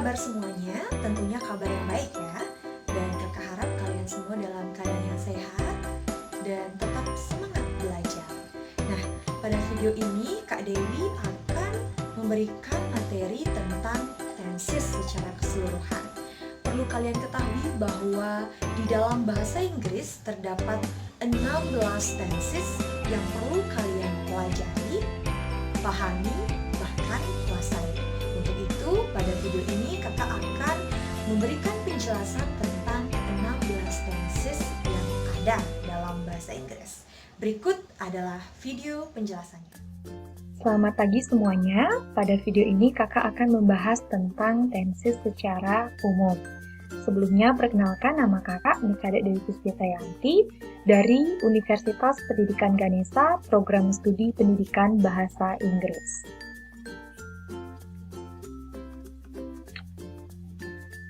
kabar semuanya? Tentunya kabar yang baik ya. Dan kakak harap kalian semua dalam keadaan yang sehat dan tetap semangat belajar. Nah, pada video ini Kak Dewi akan memberikan materi tentang tenses secara keseluruhan. Perlu kalian ketahui bahwa di dalam bahasa Inggris terdapat 16 tenses yang perlu kalian pelajari, pahami, bahkan kuasai. Untuk itu, pada video ini kakak akan memberikan penjelasan tentang 16 tenses yang ada dalam bahasa Inggris. Berikut adalah video penjelasannya. Selamat pagi semuanya. Pada video ini kakak akan membahas tentang tenses secara umum. Sebelumnya, perkenalkan nama kakak Nikade Dewi Puspiatayanti dari Universitas Pendidikan Ganesha, Program Studi Pendidikan Bahasa Inggris.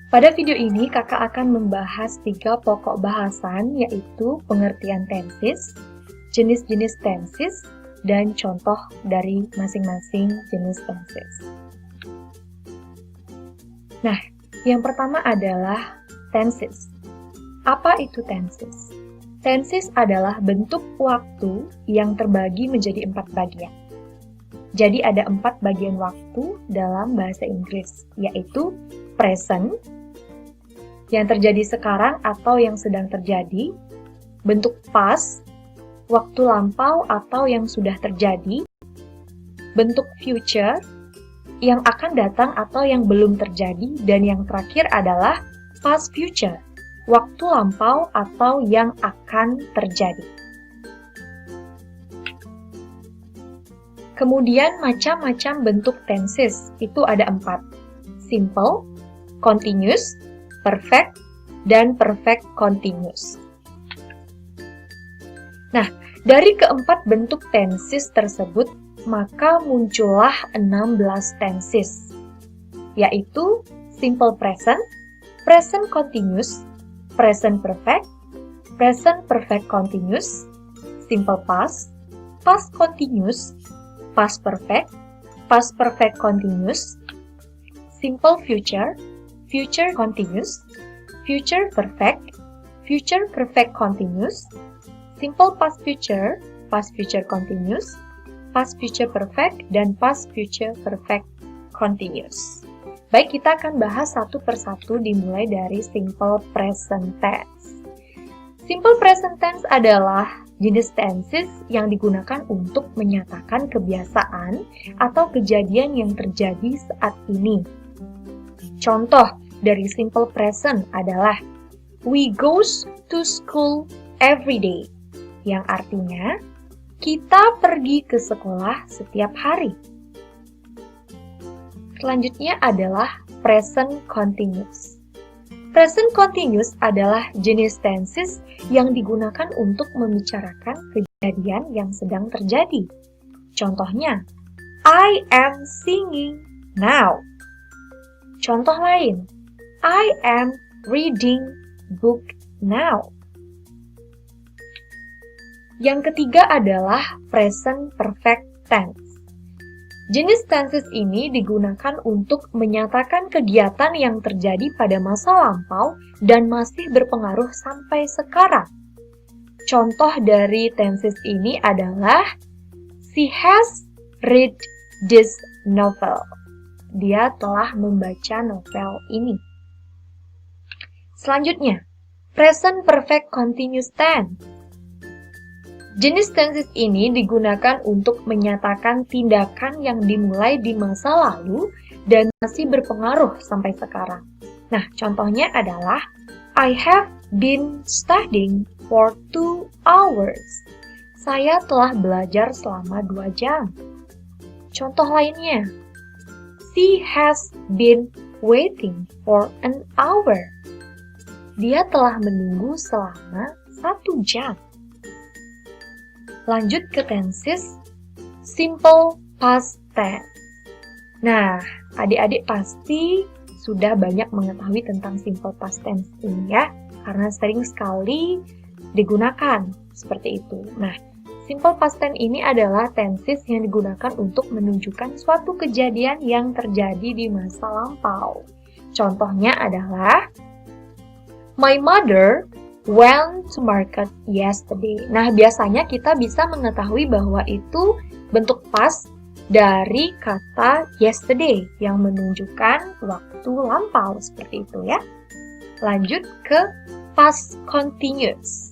Pada video ini, kakak akan membahas 3 pokok bahasan, yaitu pengertian tenses, jenis-jenis tenses, dan contoh dari masing-masing jenis tenses. Nah, yang pertama adalah tenses. Apa itu tenses? Tenses adalah bentuk waktu yang terbagi menjadi 4 bagian. Jadi ada 4 bagian waktu dalam bahasa Inggris, yaitu present, yang terjadi sekarang atau yang sedang terjadi, bentuk past, waktu lampau atau yang sudah terjadi, bentuk future, yang akan datang atau yang belum terjadi, dan yang terakhir adalah past future, waktu lampau atau yang akan terjadi. Kemudian macam-macam bentuk tenses, itu ada 4. Simple, continuous, perfect, dan perfect continuous. Nah, dari keempat bentuk tenses tersebut, maka muncullah 16 tenses, yaitu simple present, present continuous, present perfect continuous, simple past, past continuous, past perfect continuous, simple future, future continuous, future perfect continuous, simple past future continuous, past future perfect, dan past future perfect continuous. Baik, kita akan bahas satu persatu dimulai dari simple present tense. Simple present tense adalah jenis tenses yang digunakan untuk menyatakan kebiasaan atau kejadian yang terjadi saat ini. Contoh dari simple present adalah we goes to school every day, yang artinya kita pergi ke sekolah setiap hari. Selanjutnya adalah present continuous. Present continuous adalah jenis tenses yang digunakan untuk membicarakan kejadian yang sedang terjadi. Contohnya, I am singing now. Contoh lain, I am reading book now. Yang ketiga adalah present perfect tense. Jenis tenses ini digunakan untuk menyatakan kegiatan yang terjadi pada masa lampau dan masih berpengaruh sampai sekarang. Contoh dari tenses ini adalah she has read this novel. Dia telah membaca novel ini. Selanjutnya, present perfect continuous tense. Jenis tenses ini digunakan untuk menyatakan tindakan yang dimulai di masa lalu dan masih berpengaruh sampai sekarang. Nah, contohnya adalah I have been studying for 2 hours. Saya telah belajar selama 2 jam. Contoh lainnya, she has been waiting for an hour. Dia telah menunggu selama 1 jam. Lanjut ke tenses simple past tense. Nah, adik-adik pasti sudah banyak mengetahui tentang simple past tense ini ya, karena sering sekali digunakan seperti itu. Nah, simple past tense ini adalah tenses yang digunakan untuk menunjukkan suatu kejadian yang terjadi di masa lampau. Contohnya adalah my mother went to market yesterday. Nah, biasanya kita bisa mengetahui bahwa itu bentuk past dari kata yesterday yang menunjukkan waktu lampau seperti itu ya. Lanjut ke past continuous.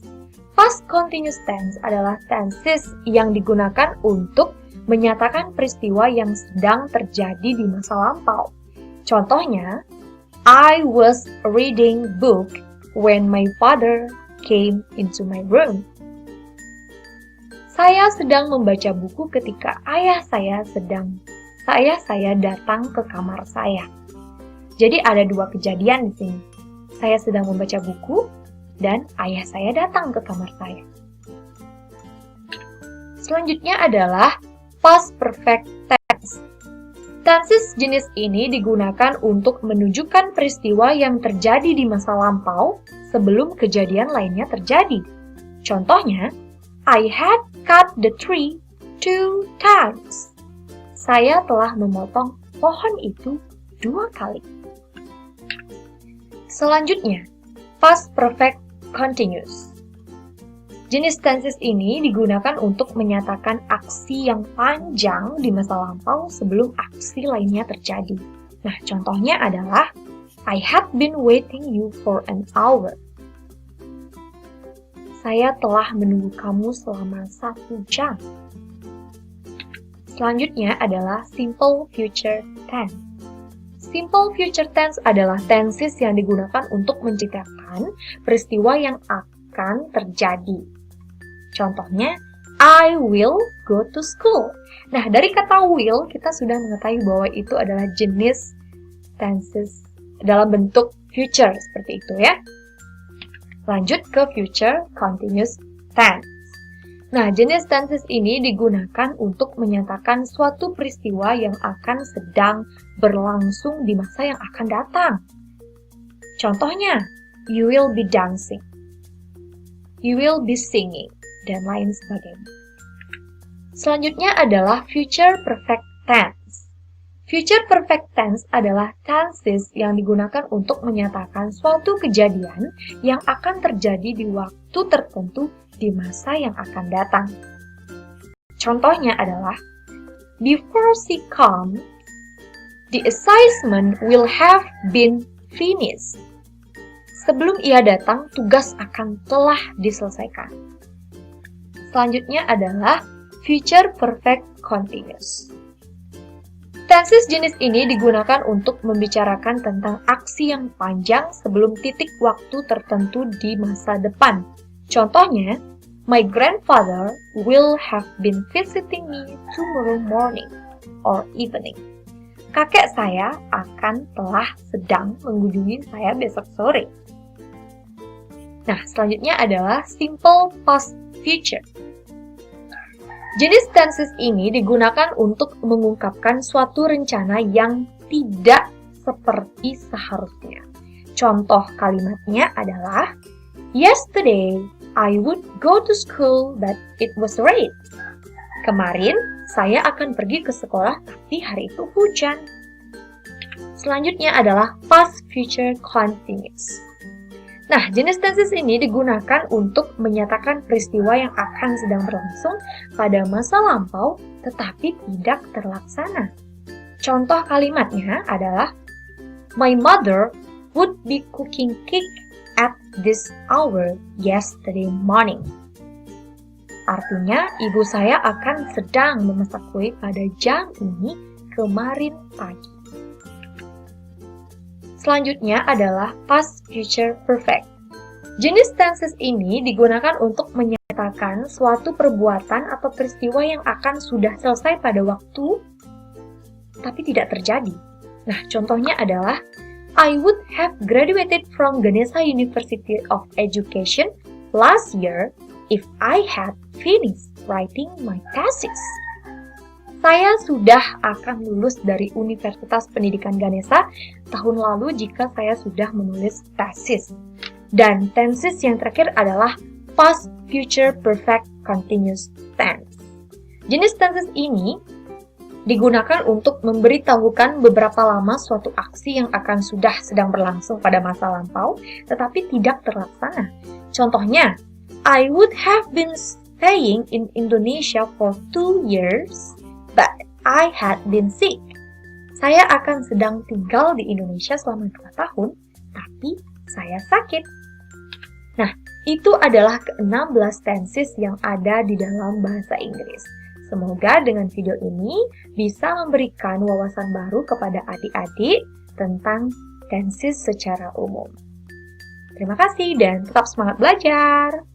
Past continuous tense adalah tenses yang digunakan untuk menyatakan peristiwa yang sedang terjadi di masa lampau. Contohnya, I was reading book when my father came into my room. Saya sedang membaca buku ketika ayah saya datang ke kamar saya. Jadi ada dua kejadian di sini. Saya sedang membaca buku dan ayah saya datang ke kamar saya. Selanjutnya adalah past perfect tense. Tenses jenis ini digunakan untuk menunjukkan peristiwa yang terjadi di masa lampau sebelum kejadian lainnya terjadi. Contohnya, I had cut the tree 2 times. Saya telah memotong pohon itu 2 kali. Selanjutnya, past perfect continuous. Jenis tenses ini digunakan untuk menyatakan aksi yang panjang di masa lampau sebelum aksi lainnya terjadi. Nah, contohnya adalah I had been waiting you for an hour. Saya telah menunggu kamu selama 1 jam. Selanjutnya adalah simple future tense. Simple future tense adalah tenses yang digunakan untuk menceritakan peristiwa yang akan terjadi. Contohnya, I will go to school. Nah, dari kata will, kita sudah mengetahui bahwa itu adalah jenis tenses dalam bentuk future, seperti itu ya. Lanjut ke future continuous tense. Nah, jenis tenses ini digunakan untuk menyatakan suatu peristiwa yang akan sedang berlangsung di masa yang akan datang. Contohnya, you will be dancing, you will be singing, dan lain sebagainya. Selanjutnya adalah future perfect tense. Future perfect tense adalah tenses yang digunakan untuk menyatakan suatu kejadian yang akan terjadi di waktu tertentu di masa yang akan datang. Contohnya adalah, before she comes, the assignment will have been finished. Sebelum ia datang, tugas akan telah diselesaikan. Selanjutnya adalah future perfect continuous. Tenses jenis ini digunakan untuk membicarakan tentang aksi yang panjang sebelum titik waktu tertentu di masa depan. Contohnya, my grandfather will have been visiting me tomorrow morning or evening. Kakek saya akan telah sedang mengunjungi saya besok sore. Nah, selanjutnya adalah simple past future. Jenis tenses ini digunakan untuk mengungkapkan suatu rencana yang tidak seperti seharusnya. Contoh kalimatnya adalah, yesterday I would go to school but it was rain. Kemarin saya akan pergi ke sekolah tapi hari itu hujan. Selanjutnya adalah past future continuous. Nah, jenis tenses ini digunakan untuk menyatakan peristiwa yang akan sedang berlangsung pada masa lampau tetapi tidak terlaksana. Contoh kalimatnya adalah, my mother would be cooking cake at this hour yesterday morning. Artinya, ibu saya akan sedang memasak kue pada jam ini kemarin pagi. Selanjutnya adalah past future perfect. Jenis tenses ini digunakan untuk menyatakan suatu perbuatan atau peristiwa yang akan sudah selesai pada waktu, tapi tidak terjadi. Nah, contohnya adalah, I would have graduated from Ganesha University of Education last year if I had finished writing my thesis. Saya sudah akan lulus dari Universitas Pendidikan Ganesha tahun lalu jika saya sudah menulis tesis. Dan tenses yang terakhir adalah past future perfect continuous tense. Jenis tenses ini digunakan untuk memberitahukan beberapa lama suatu aksi yang akan sudah sedang berlangsung pada masa lampau, tetapi tidak terlaksana. Contohnya, I would have been staying in Indonesia for 2 years, but I had been sick. Saya akan sedang tinggal di Indonesia selama 2 tahun, tapi saya sakit. Nah, itu adalah ke-16 tenses yang ada di dalam bahasa Inggris. Semoga dengan video ini bisa memberikan wawasan baru kepada adik-adik tentang tenses secara umum. Terima kasih dan tetap semangat belajar!